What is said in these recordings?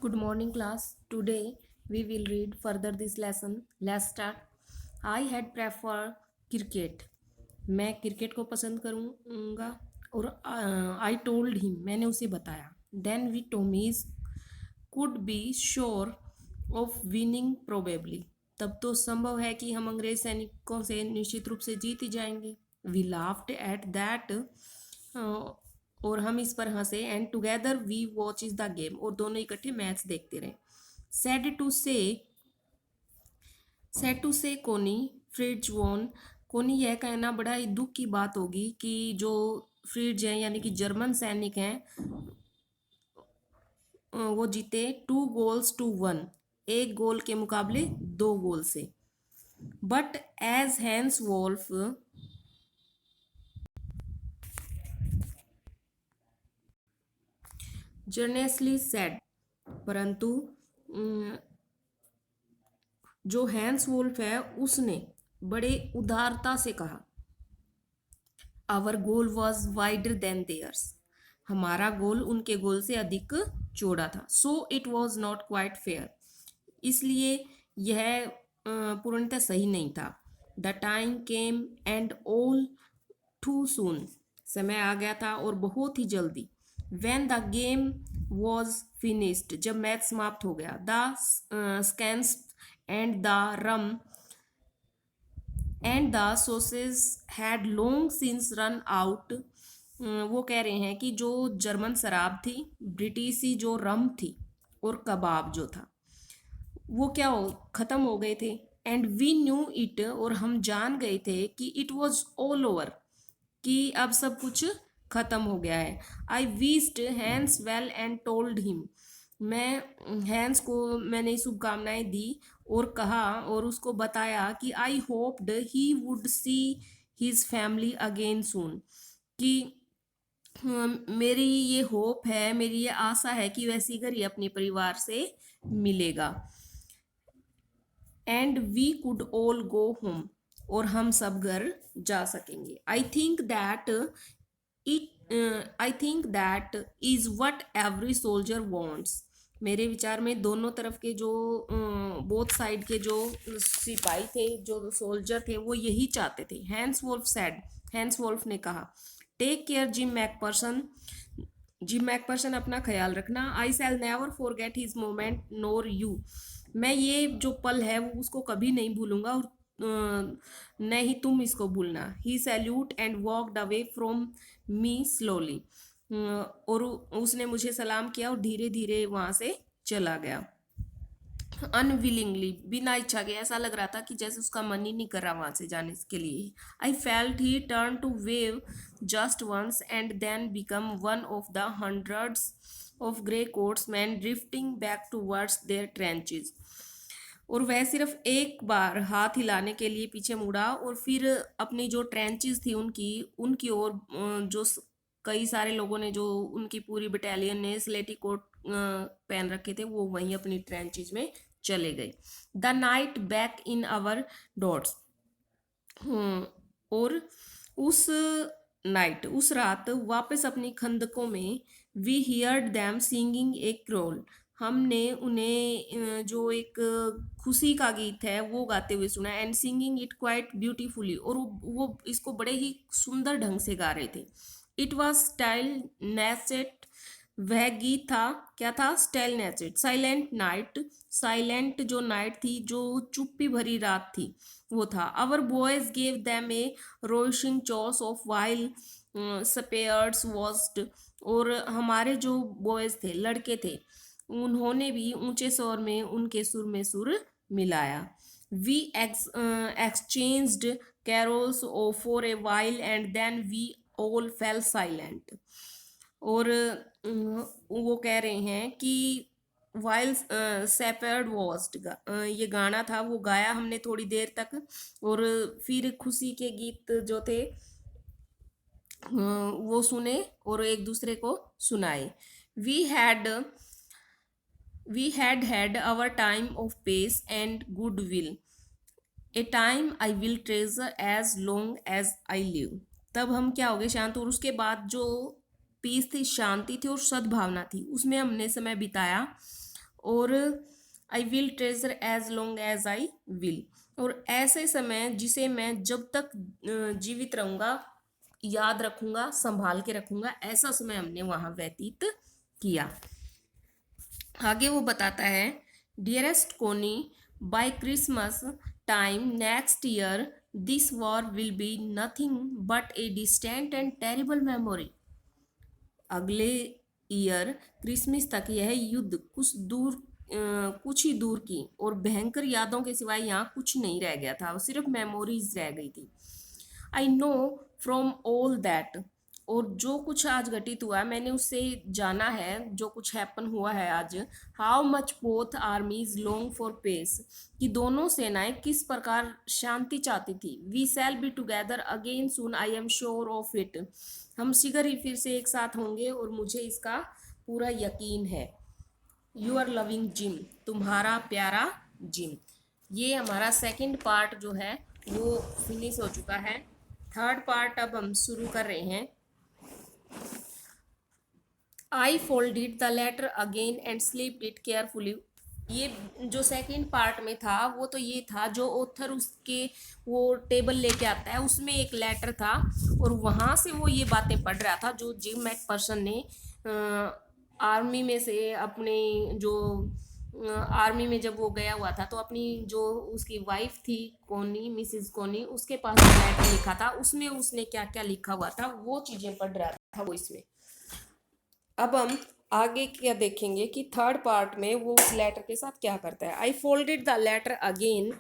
Good morning, class. Today we will read further this lesson. Let's start. I had prefer cricket. मैं cricket को पसंद करूँगा और I told him मैंने उसे बताया. Then we Tommies could be sure of winning probably. तब तो संभव है कि हम अंग्रेज सैनिकों से निश्चित रूप से जीत ही जाएंगे. वी लाफ्ड एट दैट और हम इस पर हंसे. And together we watch is the game. और दोनों इकट्ठे मैच देखते रहे. सैड टू से कोनी फ्रिज वॉन. कोनी यह कहना बड़ा ही दुख की बात होगी कि जो फ्रिज हैं यानी कि जर्मन सैनिक हैं वो जीते 2 goals to 1. एक गोल के मुकाबले 2 गोल से. But as Hans Wolf generously said. परंतु जो हैंस वोल्फ है उसने बड़े उदारता से कहा. Our goal was wider than theirs. हमारा गोल उनके गोल से अधिक चौड़ा था. So it was not quite fair. इसलिए यह पूर्णतः सही नहीं था. The time came and all too soon. समय आ गया था और बहुत ही जल्दी. When the game was finished. जब मैच समाप्त हो गया. The schnapps and the rum and the sausages had long since run out. वो कह रहे हैं कि जो जर्मन शराब थी, ब्रिटिशी जो रम थी और कबाब जो था वो क्या हो ख़त्म हो गए थे. And we knew it. और हम जान गए थे कि इट वॉज ऑल ओवर. कि अब सब कुछ ख़त्म हो गया है. I wished Hans well and told him. मैं हैंस को मैंने शुभकामनाएं दी और कहा और उसको बताया कि I hoped he would see his family again soon. कि मेरी ये होप है, मेरी ये आशा है कि वह शीघ्र ही अपने परिवार से मिलेगा. And we could all go home. और हम सब घर जा सकेंगे. I think that is what every soldier wants. मेरे विचार में दोनों तरफ के जो बोथ साइड के जो सिपाही थे, जो सोल्जर थे, वो यही चाहते थे. Hans Wolf said. Hans Wolf ने कहा. Take care Jim McPherson. Jim McPherson अपना ख्याल रखना. I shall never forget his moment nor you. मैं ये जो पल है वो उसको कभी नहीं भूलूंगा और न ही तुम इसको भूलना. He salute and walked away from me slowly. और उसने मुझे सलाम किया और धीरे धीरे वहां से चला गया. अनविलिंगली. बिना इच्छा के. ऐसा लग रहा था कि जैसे उसका मन ही नहीं कर रहा वहां से जाने के लिए. I felt he turn to wave just once and then become one of the hundreds of grey coats man drifting back towards their trenches. और वह सिर्फ एक बार हाथ हिलाने के लिए पीछे मुड़ा और फिर अपनी जो ट्रेंचेस थी उनकी उनकी ओर जो कई सारे लोगों ने, जो उनकी पूरी बटालियन ने स्लेटी कोट पहन रखे थे, वो वहीं अपनी ट्रेंचेस में चले गए. The night back in our dots. और उस नाइट, उस रात वापस अपनी खंदकों में. We heard them singing a carol. हमने उन्हें जो एक खुशी का गीत है वो गाते हुए सुना. And singing it quite beautifully. और वो इसको बड़े ही सुंदर ढंग से गा रहे थे. It was Stille Nacht. वह गीत था, क्या था? Stille Nacht. Silent night. Silent जो नाइट थी, जो चुप्पी भरी रात थी, वो था. Our boys gave them a rousing चॉस ऑफ वाइल स्पेयर्स वॉस्ट. और हमारे जो बॉयज थे, लड़के थे, उन्होंने भी ऊंचे स्वर में उनके सुर में सुर मिलाया. We exchanged carols for a while and then we all fell silent. और वो कह रहे हैं कि वाइल सेपर्ड वॉस्ट, ये गाना था, वो गाया हमने थोड़ी देर तक. और फिर खुशी के गीत जो थे वो सुने और एक दूसरे को सुनाए. We had had our time of peace and goodwill, a time I will treasure as long as I live. तब हम क्या हो गए? शांत. और उसके बाद जो पीस थी, शांति थी और सद्भावना थी, उसमें हमने समय बिताया और I will treasure as long as I will, और ऐसे समय जिसे मैं जब तक जीवित रहूंगा याद रखूंगा, संभाल के रखूंगा, ऐसा समय हमने वहां व्यतीत किया। आगे वो बताता है, dearest Connie, by Christmas time next year this war will be nothing but a distant and terrible memory. अगले ईयर क्रिसमस तक यह युद्ध कुछ ही दूर की और भयंकर यादों के सिवाय यहाँ कुछ नहीं रह गया था, सिर्फ मेमोरीज रह गई थी। I know from all that, और जो कुछ आज घटित हुआ मैंने उससे जाना है, जो कुछ हैपन हुआ है आज। How much both armies long for peace, कि दोनों सेनाएं किस प्रकार शांति चाहती थी। We shall be together again soon, I am sure of it, हम शीघ्र ही फिर से एक साथ होंगे और मुझे इसका पूरा यकीन है। यूर लविंग जिम, तुम्हारा प्यारा जिम। ये हमारा सेकंड पार्ट जो है वो फिनिश हो चुका है। थर्ड पार्ट अब हम शुरू कर रहे हैं। I folded the letter again and slipped it carefully. ये जो सेकंड पार्ट में था वो तो ये था, जो ऑथर उसके वो टेबल लेके आता है उसमें एक लेटर था और वहाँ से वो ये बातें पढ़ रहा था जो जिम मैकपर्सन ने आर्मी में से अपने जो आर्मी में जब वो गया हुआ था तो अपनी जो उसकी वाइफ थी कोनी, मिसिज कोनी, उसके पास लेटर लिखा था, उसमें उसने क्या क्या लिखा हुआ था वो चीज़ें पढ़ रहा था वो इसमें। अब हम आगे क्या देखेंगे कि थर्ड पार्ट में वो उस लेटर के साथ क्या करता है। I folded the letter again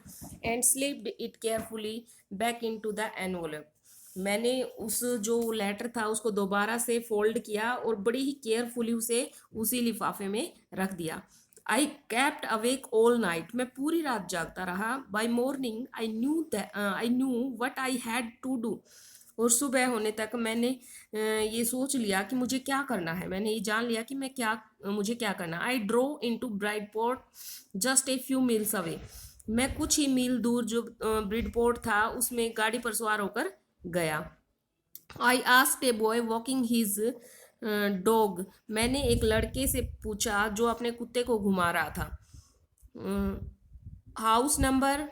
and slipped it carefully back into the envelope. मैंने उस जो लेटर था उसको दोबारा से फोल्ड किया और बड़ी ही केयरफुली उसे उसी लिफाफे में रख दिया। I kept awake all night, मैं पूरी रात जागता रहा। By morning I knew what I had to do, और सुबह होने तक मैंने ये सोच लिया कि मुझे क्या करना है, मैंने ये जान लिया कि मुझे क्या करना। I drove into Bridport just a few miles away, मैं कुछ ही मील दूर जो ब्रिडपोर्ट था उसमें गाड़ी पर सवार होकर गया। I asked a boy walking his dog, मैंने एक लड़के से पूछा जो अपने कुत्ते को घुमा रहा था। House number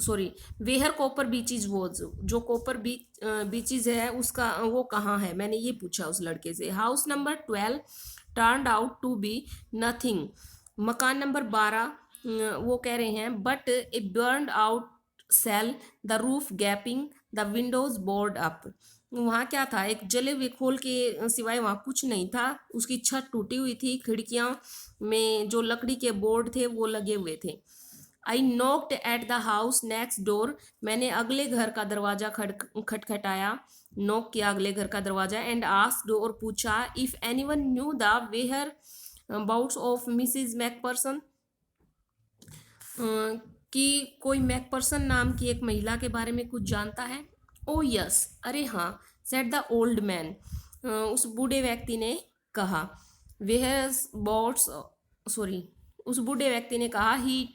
sorry where Copper Beeches was, जो कॉपर बीचीज है उसका वो कहाँ है, मैंने ये पूछा उस लड़के से। House number 12 turned out to be nothing, मकान नंबर 12 वो कह रहे हैं but a burned out shell, the roof gaping, the windows board up, वहाँ क्या था, एक जले हुए खोल के सिवाय वहाँ कुछ नहीं था, उसकी छत टूटी हुई थी, खिड़कियाँ में जो लकड़ी के बोर्ड थे वो लगे हुए थे। I knocked at the house next door, मैंने अगले घर का दरवाजा खटखटाया, नॉक किया अगले घर का दरवाजा। एंड आस्क्ड, और पूछा, if anyone knew the whereabouts of Mrs McPherson, कि कोई मैकपर्सन नाम की एक महिला के बारे में कुछ जानता है। ओ यस, अरे हाँ, सेड द ओल्ड मैन, उस बूढ़े व्यक्ति ने कहा। वेयर बॉट्स सॉरी उस बूढ़े व्यक्ति ने कहा, ही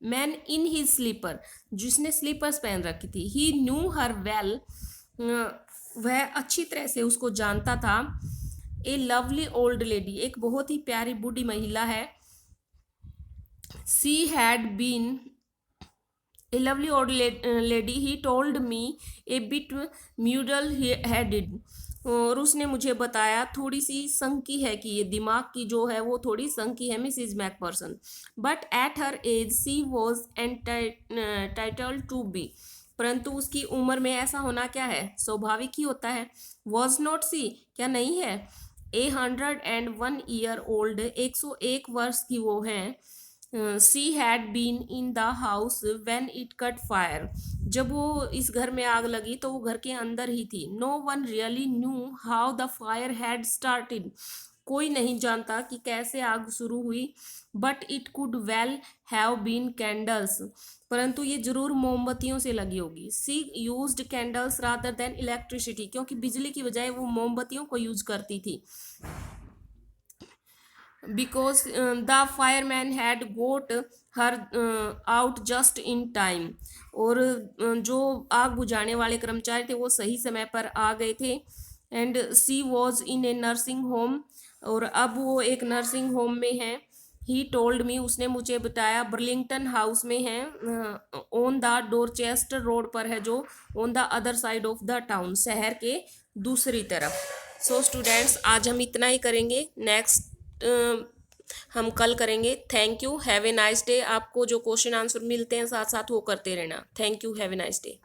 मैन इन हिज स्लीपर, जिसने स्लीपर्स पहन रखी थी। ही न्यू हर वेल, वह अच्छी तरह से उसको जानता था। ए लवली ओल्ड लेडी, एक बहुत ही प्यारी बूढ़ी महिला है। She had been a lovely old lady, he told me a bit muddle headed, और उसने मुझे बताया थोड़ी सी संकी है कि ये दिमाग की जो है वो थोड़ी संकी है Mrs McPherson. But at her age she was entitled to be, परंतु उसकी उम्र में ऐसा होना क्या है, स्वाभाविक ही होता है। वॉज नॉट सी, क्या नहीं है। 101 ईयर ओल्ड, 101 वर्ष की वो हैं। She had been in the house when it caught fire, जब वो इस घर में आग लगी तो वो घर के अंदर ही थी। No one really knew how the fire had started, कोई नहीं जानता कि कैसे आग शुरू हुई। But it could well have been candles, परंतु ये जरूर मोमबत्तियों से लगी होगी। She used candles rather than electricity, क्योंकि बिजली की बजाय वो मोमबत्तियों को यूज करती थी। Because the fireman had got her out just in time, और जो आग बुझाने वाले कर्मचारी थे वो सही समय पर आ गए थे। And she was in a nursing home, और अब वो एक नर्सिंग होम में है। ही टोल्ड मी, उसने मुझे बताया, बर्लिंगटन हाउस में है, ऑन द डोरचेस्टर रोड पर है, जो on the other side of the town, शहर के दूसरी तरफ। सो स्टूडेंट्स, आज हम इतना ही करेंगे, नेक्स्ट हम कल करेंगे। Thank you, have a nice day. आपको जो क्वेश्चन आंसर मिलते हैं साथ साथ वो करते रहना। Thank you, have a nice day.